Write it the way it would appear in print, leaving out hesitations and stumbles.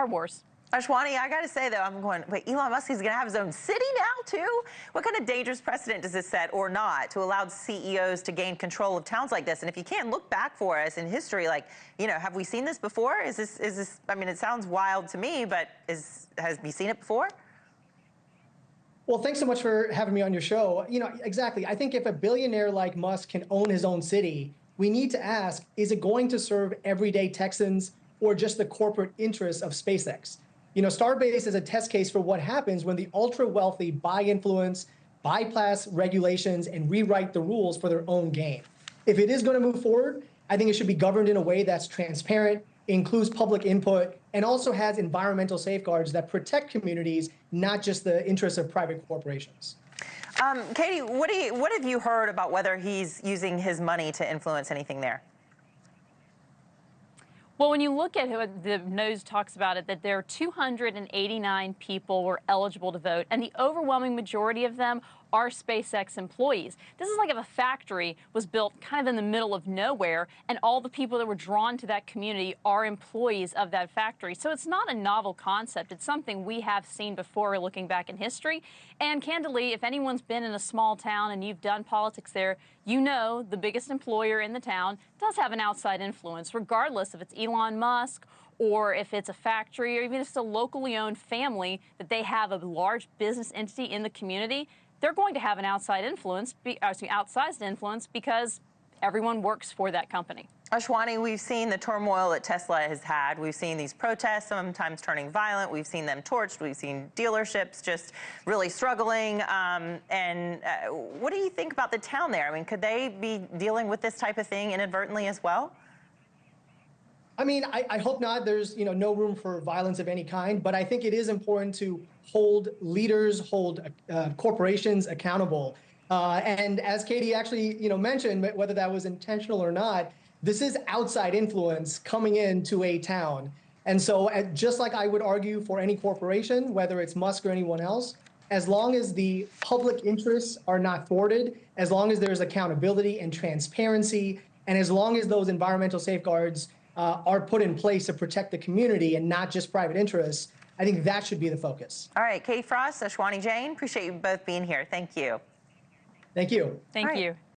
Star Wars. Ashwani, I got to say, though, I'm going, wait, Elon Musk is going to have his own city now, too? What kind of dangerous precedent does this set, or not, to allow CEOs to gain control of towns like this? And if you can't look back for us in history, like, have we seen this before? Is this, I mean, it sounds wild to me, but has we seen it before? Well, thanks so much for having me on your show. Exactly. I think if a billionaire like Musk can own his own city, we need to ask, is it going to serve everyday Texans or just the corporate interests of SpaceX? Starbase is a test case for what happens when the ultra wealthy buy influence, bypass regulations, and rewrite the rules for their own gain. If it is going to move forward, I think it should be governed in a way that's transparent, includes public input, and also has environmental safeguards that protect communities, not just the interests of private corporations. Katie, what have you heard about whether he's using his money to influence anything there? Well, when you look at what the news talks about it, that there are 289 people were eligible to vote, and the overwhelming majority of them are SpaceX employees. This is like if a factory was built kind of in the middle of nowhere, and all the people that were drawn to that community are employees of that factory. So it's not a novel concept. It's something we have seen before looking back in history. And candidly, if anyone's been in a small town and you've done politics there, you know the biggest employer in the town does have an outside influence, regardless if it's Elon Musk or if it's a factory, or even if it's a locally owned family that they have a large business entity in the community. They're going to have an outside influence, outsized influence, because everyone works for that company. Ashwani, we've seen the turmoil that Tesla has had. We've seen these protests sometimes turning violent. We've seen them torched. We've seen dealerships just really struggling. What do you think about the town there? I mean, could they be dealing with this type of thing inadvertently as well? I mean, I hope not. There's no room for violence of any kind, but I think it is important to hold leaders, hold corporations accountable. And as Katie actually mentioned, whether that was intentional or not, this is outside influence coming into a town. And so just like I would argue for any corporation, whether it's Musk or anyone else, as long as the public interests are not thwarted, as long as there's accountability and transparency, and as long as those environmental safeguards are put in place to protect the community and not just private interests, I think that should be the focus. All right, Katie Frost, Ashwani Jain, appreciate you both being here. Thank you. Thank you. Thank you.